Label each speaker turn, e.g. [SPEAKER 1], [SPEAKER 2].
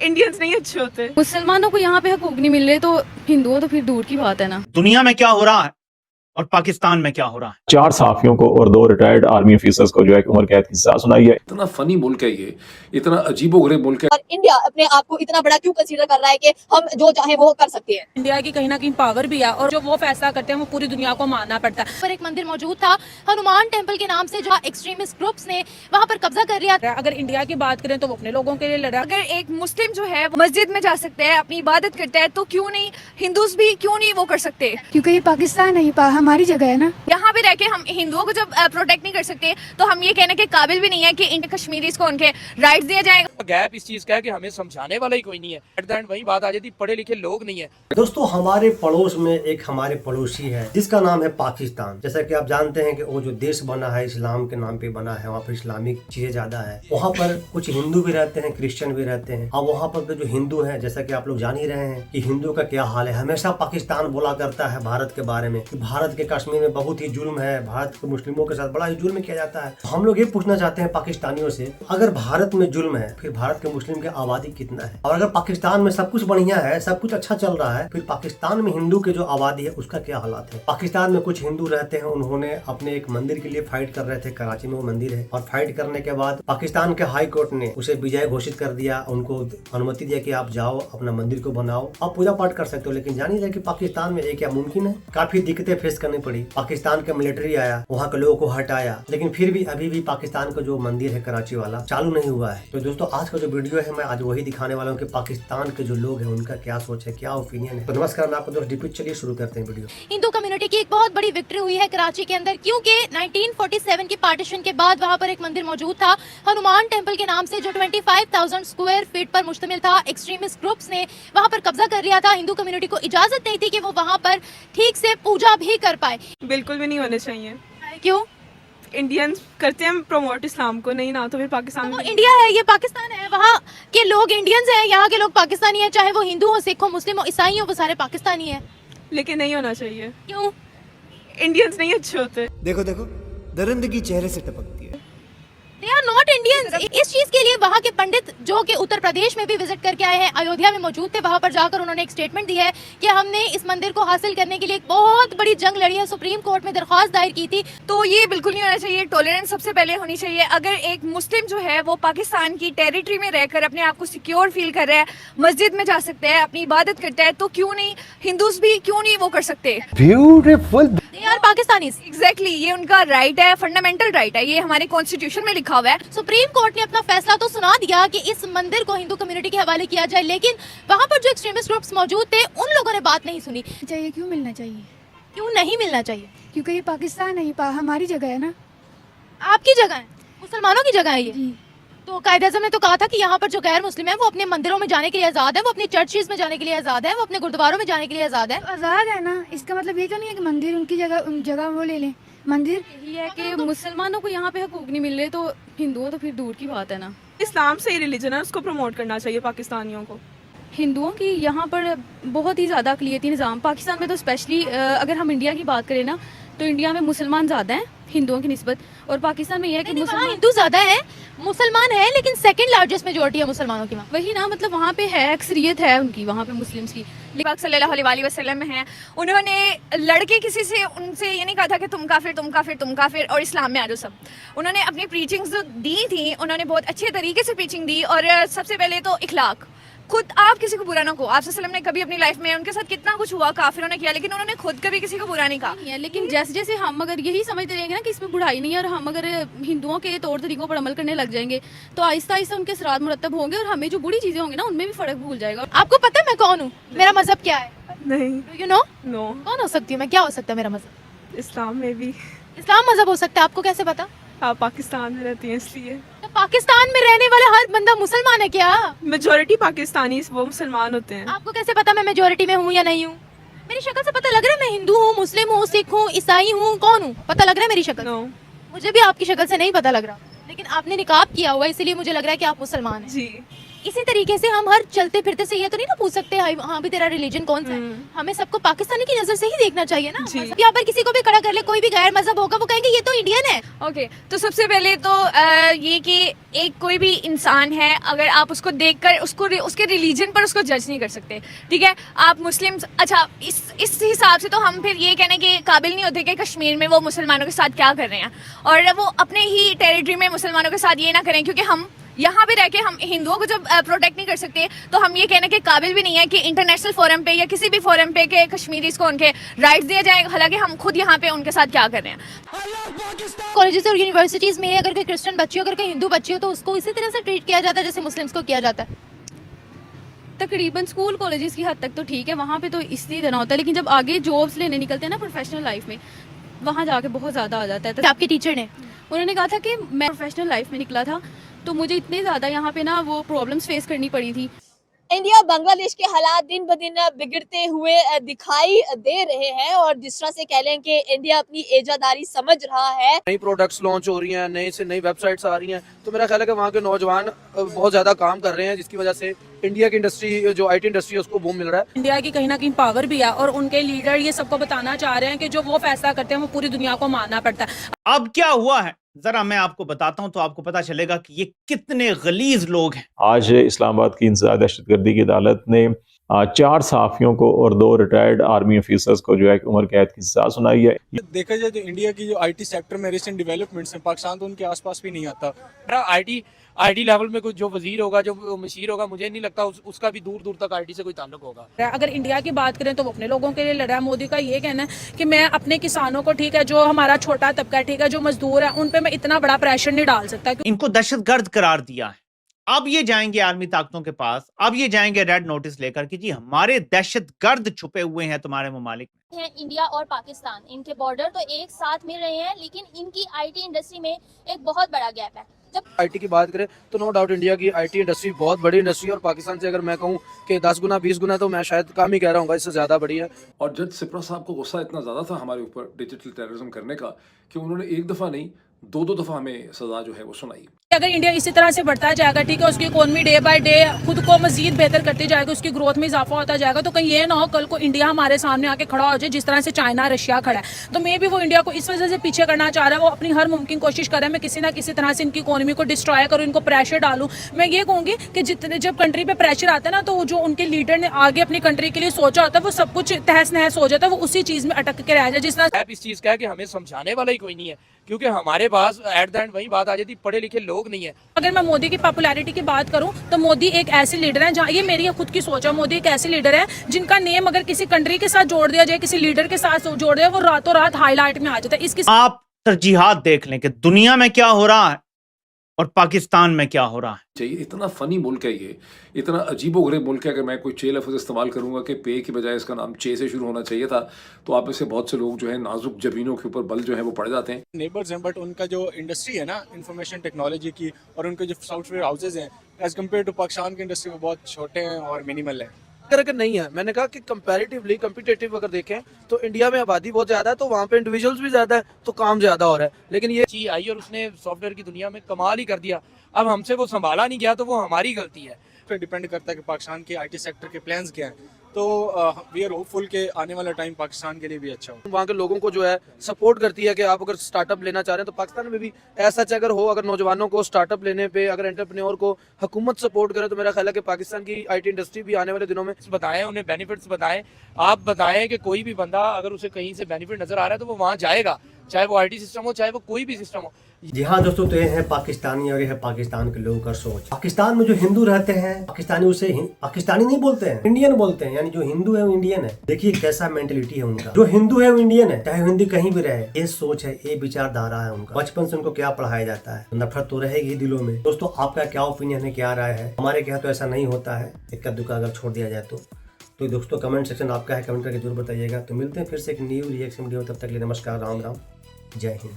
[SPEAKER 1] Indians नहीं अच्छे होते।
[SPEAKER 2] मुसलमानों को यहाँ पे हकूक नहीं मिल रहे तो हिंदुओं तो फिर दूर की बात है ना।
[SPEAKER 3] दुनिया में क्या हो रहा है और पाकिस्तान में क्या हो रहा है।
[SPEAKER 4] 4 सहाफियों को और 2 रिटायर्ड आर्मी ऑफिसर्स को जो है उम्र कैद की सजा सुनाई है।
[SPEAKER 5] इतना फनी मुल्क है ये, इतना अजीबोगरीब मुल्क है।
[SPEAKER 6] और इंडिया अपने आप को इतना बड़ा क्यों कंसीडर कर रहा है कि हम जो चाहे वो कर सकते हैं।
[SPEAKER 7] इंडिया की कहीं ना कहीं पावर भी है और जो वो फैसला करते हैं वो पूरी दुनिया को मानना पड़ता है।
[SPEAKER 8] पर एक मंदिर मौजूद था हनुमान टेम्पल के नाम से, जो एक्सट्रीमिस्ट ग्रुप्स ने वहाँ पर कब्जा कर लिया।
[SPEAKER 7] अगर इंडिया की बात करें तो वो अपने लोगों के लिए लड़ा।
[SPEAKER 1] अगर एक मुस्लिम जो है मस्जिद में जा सकता है, अपनी इबादत करता है, तो क्यों नहीं हिंदूज भी क्यों नहीं वो कर सकते।
[SPEAKER 9] क्योंकि ये पाकिस्तान है, ये हमारी जगह है ना।
[SPEAKER 1] यहाँ पे रह के हम हिंदुओं को जब प्रोटेक्ट नहीं कर सकते तो हम ये कहने के काबिल भी नहीं है कि इन कश्मीरीज को उनके राइट्स दिए जाएंगे।
[SPEAKER 10] गैप इस चीज का है कि हमें समझाने वाला ही कोई नहीं है। एट द एंड वही बात आ जाती, पढ़े लिखे लोग नहीं है।
[SPEAKER 11] दोस्तों, हमारे पड़ोस में एक हमारे पड़ोसी है जिसका नाम है पाकिस्तान। जैसा कि आप जानते हैं कि वो जो देश बना है इस्लाम के नाम पे बना है, वहाँ पर इस्लामिक चीजें ज्यादा है। वहाँ पर कुछ हिंदू भी रहते हैं, क्रिश्चियन भी रहते हैं। और वहाँ पर जो हिंदू है, जैसा कि आप लोग जान ही रहे हैं कि हिंदू का क्या हाल है। हमेशा पाकिस्तान बोला करता है भारत के बारे में कि भारत के कश्मीर में बहुत ही जुल्म है, भारत के मुस्लिमों के साथ बड़ा ही जुल्म किया जाता है। हम लोग ये पूछना चाहते हैं पाकिस्तानियों से, अगर भारत में जुल्म है फिर भारत के मुस्लिम की आबादी कितना है। और अगर पाकिस्तान में सब कुछ बढ़िया है, सब कुछ अच्छा चल रहा है, फिर पाकिस्तान में हिंदू की जो आबादी है उसका क्या हालात है। पाकिस्तान में कुछ हिंदू रहते हैं, उन्होंने अपने एक मंदिर के लिए फाइट कर रहे थे। कराची में वो मंदिर है और फाइट करने के बाद पाकिस्तान के हाई कोर्ट ने उसे विजय घोषित कर दिया। उनको अनुमति दिया कि आप जाओ अपना मंदिर को बनाओ, आप पूजा पाठ कर सकते हो। लेकिन जानिए जाए कि पाकिस्तान में ये क्या मुमकिन है। काफी दिक्कतें फेस करनी पड़ी। पाकिस्तान का मिलिट्री आया, वहाँ के लोगों को हटाया, लेकिन फिर भी अभी भी पाकिस्तान का जो मंदिर है कराची वाला चालू नहीं हुआ है। तो दोस्तों, आज का जो वीडियो है मैं आज वही दिखाने वाला हूँ कि पाकिस्तान के जो लोग हैं उनका क्या सोच है, क्या ओपिनियन है। तो नमस्कार, मैं आपको दोस्त दीपिक, चलिए शुरू करते हैं वीडियो।
[SPEAKER 8] हिंदू कम्युनिटी की एक बहुत बड़ी विक्ट्री हुई है कराची के अंदर, क्योंकि 1947 की पार्टीशन के बाद वहाँ पर एक मंदिर मौजूद था हनुमान टेम्पल के नाम से, जो 25,000 स्क्वायर फीट पर मुश्तमिल था। एक्सट्रीमिस्ट ग्रुप्स ने वहाँ पर कब्जा कर लिया था। हिंदू कम्युनिटी को इजाजत नहीं थी कि वो वहाँ पर ठीक से पूजा भी कर पाए।
[SPEAKER 1] बिल्कुल भी नहीं होने चाहिए।
[SPEAKER 8] क्यों?
[SPEAKER 1] इंडियंस करते हैं प्रमोट इस्लाम को, नहीं ना तो फिर पाकिस्तान
[SPEAKER 8] तो इंडिया है, ये पाकिस्तान है, वहाँ के लोग इंडियंस हैं, यहाँ के लोग पाकिस्तानी हैं। चाहे वो हिंदू हो, सिख हो, मुस्लिम हो, ईसाई हो, वो सारे पाकिस्तानी हैं।
[SPEAKER 1] लेकिन नहीं होना चाहिए।
[SPEAKER 8] क्यों?
[SPEAKER 1] इंडियंस नहीं अच्छे होते।
[SPEAKER 12] देखो देखो, दरिंदगी चेहरे से टपकती है।
[SPEAKER 8] They are not Indians। इस चीज के लिए वहाँ के पंडित जो कि उत्तर प्रदेश में भी विजिट करके आए हैं, अयोध्या में मौजूद थे, वहाँ पर जाकर उन्होंने एक स्टेटमेंट दी है कि हमने इस मंदिर को हासिल करने के लिए एक बहुत बड़ी जंग लड़ी है, सुप्रीम कोर्ट में दरख्वास्त दायर की थी।
[SPEAKER 1] तो ये बिल्कुल नहीं होना चाहिए। टॉलरेंस सबसे पहले होनी चाहिए। अगर एक मुस्लिम जो है वो पाकिस्तान की टेरिटरी में रहकर अपने आप को सिक्योर फील कर रहा है, मस्जिद में जा सकता है, अपनी इबादत करता है, तो क्यों नहीं हिंदूज भी क्यों नहीं वो कर सकते।
[SPEAKER 12] Beautiful.
[SPEAKER 8] They are Pakistanis।
[SPEAKER 1] Exactly, ये उनका राइट है, फंडामेंटल राइट है, ये हमारे कॉन्स्टिट्यूशन में लिखा हुआ है।
[SPEAKER 8] सुप्रीम कोर्ट ने अपना फैसला तो सुना दिया कि इस मंदिर को हिंदू कम्युनिटी के हवाले किया जाए, लेकिन वहाँ पर जो एक्सट्रीमिस्ट ग्रुप्स मौजूद थे उन लोगों ने बात नहीं सुनी।
[SPEAKER 9] चाहिए, क्यों मिलना चाहिए?
[SPEAKER 8] क्यों नहीं मिलना चाहिए?
[SPEAKER 9] क्योंकि ये पाकिस्तान है, ये हमारी जगह है ना।
[SPEAKER 8] आपकी जगह है, मुसलमानों की जगह है ये।
[SPEAKER 9] जी।
[SPEAKER 8] तो कायदे आज़म ने तो कहा था कि यहाँ पर जो गैर मुस्लिम है वो अपने मंदिरों में जाने के लिए आज़ाद है, वो अपनी चर्चेज में जाने के लिए आज़ाद है, वो अपने गुरुद्वारों में जाने के लिए आज़ाद है।
[SPEAKER 9] आज़ाद है ना, इसका मतलब ये तो नहीं है कि मंदिर उनकी जगह वो ले लें। मंदिर
[SPEAKER 2] यही है कि मुसलमानों को यहाँ पे हकूक नहीं मिल रहे तो हिंदुओं तो फिर दूर की बात है ना।
[SPEAKER 1] इस्लाम सही रिलीजन है, उसको प्रमोट करना चाहिए पाकिस्तानियों को।
[SPEAKER 2] हिंदुओं की यहाँ पर बहुत ही ज़्यादा अक़लियती निज़ाम, पाकिस्तान में तो स्पेशली अगर हम इंडिया की बात करें ना तो इंडिया में मुसलमान ज़्यादा हैं हिंदुओं की निस्बत, और पाकिस्तान में यह है कि
[SPEAKER 8] मुसलमान हिंदू ज़्यादा है, मुसलमान है, लेकिन सेकंड लार्जेस्ट मेजोरिटी है मुसलमानों की।
[SPEAKER 2] वही ना, मतलब वहाँ पे है, अक्सरियत है उनकी वहाँ पे मुस्लिम्स की।
[SPEAKER 1] पाक सल्लल्लाहु अलैहि वसल्लम हैं, उन्होंने लड़के किसी से उनसे ये नहीं कहा था कि तुम काफिर तुम काफिर तुम काफिर और इस्लाम में आ जाओ सब। उन्होंने अपनी प्रीचिंग्स जो दी थी, उन्होंने बहुत अच्छे तरीके से प्रीचिंग दी। और सबसे पहले तो इखलाक, खुद आप किसी को बुरा ना कहो। आप सल्लल्लाहु अलैहि वसल्लम ने कभी अपनी लाइफ में, उनके साथ कितना कुछ हुआ, काफिरों ने किया, लेकिन उन्होंने खुद कभी किसी को बुरा नहीं कहा।
[SPEAKER 2] लेकिन जैसे जैसे हम अगर यही समझते रहेंगे ना कि इसमें बुराई नहीं है और हम अगर हिंदुओं के तौर तरीकों पर अमल करने लग जाएंगे तो आहिस्ता आहिस्ता उनके असरात मुरतब होंगे और हमें जो बुरी चीजें होंगी ना उनमें भी फर्क भूल जाएगा।
[SPEAKER 8] आपको पता है मैं कौन हूँ, मेरा मजहब क्या है?
[SPEAKER 1] नहीं।
[SPEAKER 8] You know?
[SPEAKER 1] नो।
[SPEAKER 8] कौन हो सकती हूँ मैं, क्या हो सकता है मेरा मजहब?
[SPEAKER 1] इस्लाम में भी।
[SPEAKER 8] इस्लाम मजहब हो सकता है, आपको कैसे पता?
[SPEAKER 1] आप पाकिस्तान में रहती हैं इसलिए।
[SPEAKER 8] तो पाकिस्तान में रहने वाला हर बंदा मुसलमान है क्या?
[SPEAKER 1] मेजोरिटी पाकिस्तानी वो मुसलमान होते हैं।
[SPEAKER 8] आपको कैसे पता मैं मेजोरिटी में हूँ या नहीं हूँ? मेरी शक्ल से पता लग रहा है मैं हिंदू हूँ, मुस्लिम हूँ, सिख हूँ, ईसाई हूँ, कौन हूँ? पता लग रहा है मेरी शक्ल?
[SPEAKER 1] नो।
[SPEAKER 8] मुझे भी आपकी शक्ल से नहीं पता लग रहा, लेकिन आपने निकाब किया हुआ है इसीलिए मुझे लग रहा है कि आप मुसलमान हैं।
[SPEAKER 1] जी।
[SPEAKER 8] इसी तरीके से हम हर चलते फिरते से ये तो नहीं ना पूछ सकते हाँ भी तेरा रिलीजन कौन सा है। हमें सबको पाकिस्तानी की नजर से ही देखना चाहिए ना। यहाँ पर किसी को भी खड़ा कर ले, कोई भी गैर मजहब होगा, वो कहेंगे ये तो इंडियन है।
[SPEAKER 1] ओके तो सबसे पहले तो ये कि एक कोई भी इंसान है, अगर आप उसको देखकर उसके रिलीजन पर उसको जज नहीं कर सकते, ठीक है। आप मुस्लिम, अच्छा इस हिसाब से तो हम फिर ये कहने के काबिल नहीं होते कि कश्मीर में वो मुसलमानों के साथ क्या कर रहे हैं, और वो अपने ही टेरिटरी में मुसलमानों के साथ ये ना करें, क्योंकि हम यहाँ पे रह के हम हिंदुओं को जब प्रोटेक्ट नहीं कर सकते तो हम ये कहने के काबिल भी नहीं है कि इंटरनेशनल फोरम पे या किसी भी फोरम पे के कश्मीरीज को उनके राइट्स दिए जाए, हालांकि हम खुद यहाँ पे उनके साथ क्या कर रहे हैं।
[SPEAKER 8] कॉलेजेस और यूनिवर्सिटीज में अगर कोई क्रिश्चियन बच्ची हो, अगर कोई हिंदू बच्ची हो, तो उसको इसी तरह से ट्रीट किया जाता है जैसे मुस्लिम्स को किया जाता है।
[SPEAKER 2] तकरीबन स्कूल कॉलेजेस की हद तक तो ठीक है, वहाँ पे तो इसी तरह होता है, लेकिन जब आगे जॉब्स लेने निकलते हैं ना प्रोफेशनल लाइफ में, वहाँ जाके बहुत ज़्यादा आ जाता है। तो
[SPEAKER 8] आपके टीचर ने
[SPEAKER 2] उन्होंने कहा था कि मैं प्रोफेशनल लाइफ में निकला था तो मुझे इतने ज़्यादा यहाँ पे ना वो प्रॉब्लम्स फेस करनी पड़ी थी।
[SPEAKER 6] इंडिया बांग्लादेश के हालात दिन ब दिन बिगड़ते हुए दिखाई दे रहे हैं, और जिस तरह से कह लें कि इंडिया अपनी एजादारी समझ रहा है,
[SPEAKER 10] नई प्रोडक्ट्स लॉन्च हो रही हैं, नई से नई वेबसाइट्स आ रही हैं, तो मेरा ख्याल है कि वहाँ के नौजवान बहुत ज़्यादा काम कर रहे हैं, जिसकी वजह से इंडिया की इंडस्ट्री, जो IT इंडस्ट्री है, उसको बूम मिल रहा है।
[SPEAKER 7] इंडिया की कहीं ना कहीं पावर भी है और उनके लीडर ये सबको बताना चाह रहे हैं कि जो वो फैसला करते हैं वो पूरी दुनिया को मानना पड़ता है।
[SPEAKER 3] अब क्या हुआ है जरा मैं आपको बताता हूं तो आपको पता चलेगा कि ये कितने गलीज लोग हैं।
[SPEAKER 4] आज इस्लामाबाद की इंसदाद दहशतगर्दी की अदालत ने 4 सहाफ़ियों को और 2 रिटायर्ड आर्मी ऑफिसर्स को जो है उम्र कैद की सजा सुनाई है।
[SPEAKER 12] देखा जाए तो इंडिया की जो IT सेक्टर में रिसेंट डेवलपमेंट्स हैं, पाकिस्तान तो उनके आसपास भी नहीं आता।
[SPEAKER 10] IT लेवल में कोई जो वजीर होगा, जो मशीर होगा, मुझे नहीं लगता उसका भी दूर दूर तक IT से कोई ताल्लुक होगा।
[SPEAKER 7] अगर इंडिया की बात करें तो वो अपने लोगों के लिए लड़ रहा है। मोदी का ये कहना है कि मैं अपने किसानों को, ठीक है, जो हमारा छोटा तबका है, ठीक है, जो मजदूर है, उन पे मैं इतना बड़ा प्रेशर नहीं डाल सकता।
[SPEAKER 3] इनको दहशतगर्द करार दिया है। अब ये जाएंगे आर्मी ताकतों के पास, अब ये जाएंगे रेड नोटिस लेकर कि जी हमारे दहशतगर्द छुपे हुए हैं तुम्हारे ममालिक में।
[SPEAKER 8] है इंडिया और पाकिस्तान, इनके बॉर्डर तो एक साथ मिल रहे हैं, लेकिन इनकी IT इंडस्ट्री में एक बहुत बड़ा गैप है। जब
[SPEAKER 10] IT की बात करें तो नो डाउट इंडिया की IT इंडस्ट्री बहुत बड़ी इंडस्ट्री है, और पाकिस्तान से अगर मैं कहूँ कि 10 गुना 20 गुना, तो मैं शायद कम ही कह रहा हूँ, इससे ज़्यादा बड़ी है।
[SPEAKER 5] और जज सिप्रा साहब को गुस्सा इतना ज़्यादा था हमारे ऊपर डिजिटल टेररिज्म करने का कि उन्होंने एक दफ़ा नहीं 2 दफ़ा हमें सज़ा जो है वो सुनाई।
[SPEAKER 7] अगर इंडिया इसी तरह से बढ़ता जाएगा, ठीक है, उसकी इकोनॉमी डे बाय डे खुद को मजीद बेहतर करती जाएगी, उसकी ग्रोथ में इजाफा होता जाएगा, तो कहीं ये ना हो कल को इंडिया हमारे सामने आके खड़ा हो जाए जिस तरह से चाइना रशिया खड़ा है। तो मे भी वो इंडिया को इस वजह से पीछे करना चाह रहा है, वो अपनी हर मुमकिन कोशिश कर रहा है मैं किसी ना किसी तरह से इनकी इकोनॉमी को डिस्ट्रॉय करूँ, इनको प्रेशर डालूँ। मैं ये कहूँगी कि जितने जब कंट्री पे प्रेशर आता है ना, तो जो उनके लीडर ने आगे अपनी कंट्री के लिए सोचा होता है वो सब कुछ तहस नहस हो जाता है, वो उसी चीज़ में अटक के रह जाए। जिस तरह
[SPEAKER 10] इस चीज़ का है कि हमें समझाने वाला ही कोई नहीं है, क्योंकि हमारे पास एट द एंड वही बात आ जाती, पढ़े लिखे लोग नहीं है।
[SPEAKER 7] अगर मैं मोदी की पॉपुलैरिटी की बात करूं तो मोदी एक ऐसे लीडर है, जहां ये मेरी खुद की सोच है, मोदी एक ऐसे लीडर है जिनका नेम अगर किसी कंट्री के साथ जोड़ दिया जाए, किसी लीडर के साथ जोड़ दिया, वो रातों रात हाईलाइट में आ जाता है। इसकी
[SPEAKER 3] आप तरजीहात देख लें कि दुनिया में क्या हो रहा है और पाकिस्तान में क्या हो रहा है।
[SPEAKER 5] चाहिए इतना फनी मुल्क है ये, इतना अजीबोगरीब मुल्क है। अगर मैं कोई चे लफ्ज़ इस्तेमाल करूंगा कि पे की बजाय इसका नाम चे से शुरू होना चाहिए था, तो आप में से बहुत से लोग जो है नाजुक जबीनों के ऊपर बल जो है वो पड़ जाते हैं।
[SPEAKER 12] नेबर्स हैं, बट उनका जो इंडस्ट्री है ना इंफॉर्मेशन टेक्नोलॉजी की, और उनके जो सॉफ्टवेयर हाउसेज हैं एज कम्पेयर टू पाकिस्तान की इंडस्ट्री में बहुत छोटे हैं और मिनिमल है।
[SPEAKER 10] अगर नहीं है, मैंने कहा कि कंपैरेटिवली कम्पिटिटिव अगर देखें तो इंडिया में आबादी बहुत ज़्यादा है, तो वहाँ पे इंडिविजुअल्स भी ज़्यादा है, तो काम ज़्यादा हो रहा है। लेकिन ये चीज़ आई और उसने सॉफ्टवेयर की दुनिया में कमाल ही कर दिया। अब हमसे वो संभाला नहीं गया, तो वो हमारी गलती है।
[SPEAKER 12] पे डिपेंड करता है कि पाकिस्तान के IT सेक्टर के प्लान्स क्या हैं, तो वी आर होपफुल कि आने वाला टाइम पाकिस्तान के लिए भी अच्छा हो।
[SPEAKER 10] वहाँ के लोगों को जो है सपोर्ट करती है कि आप अगर स्टार्टअप लेना चाह रहे हैं तो पाकिस्तान में भी ऐसा अगर हो, अगर नौजवानों को स्टार्टअप लेने पे, अगर एंटरप्रेन्योर को हुकूमत सपोर्ट करे, तो मेरा ख्याल है कि पाकिस्तान की IT इंडस्ट्री भी आने वाले दिनों में बताएं, उन्हें बेनिफिट्स बताएं। आप बताएं कि कोई भी बंदा अगर उसे कहीं से बेनिफिट नजर आ रहा है तो वो वहाँ जाएगा, चाहे वो IT सिस्टम हो, चाहे वो कोई भी सिस्टम हो।
[SPEAKER 11] जी हाँ दोस्तों, तो ये है पाकिस्तानी और ये है पाकिस्तान के लोगों का सोच। पाकिस्तान में जो हिंदू रहते हैं, पाकिस्तानी उसे पाकिस्तानी नहीं बोलते हैं, इंडियन बोलते हैं, यानी जो हिंदू है वो इंडियन है। देखिए कैसा मेंटेलिटी है उनका। जो हिंदू है वो इंडियन है, चाहे हिंदी कहीं भी रहे। ये सोच है, ये विचारधारा है उनका। बचपन से उनको क्या पढ़ाया जाता है, नफरत तो रहेगी दिलों में। दोस्तों आपका क्या ओपिनियन है, क्या राय है? हमारे यहाँ तो ऐसा नहीं होता है, इक्का दुक्का अगर छोड़ दिया जाए तो दोस्तों कमेंट सेक्शन आपका है, कमेंट करके जरूर बताइएगा। तो मिलते हैं फिर से एक न्यू रिएक्शन वीडियो, तब तक के लिए नमस्कार, राम राम, जय हिंद।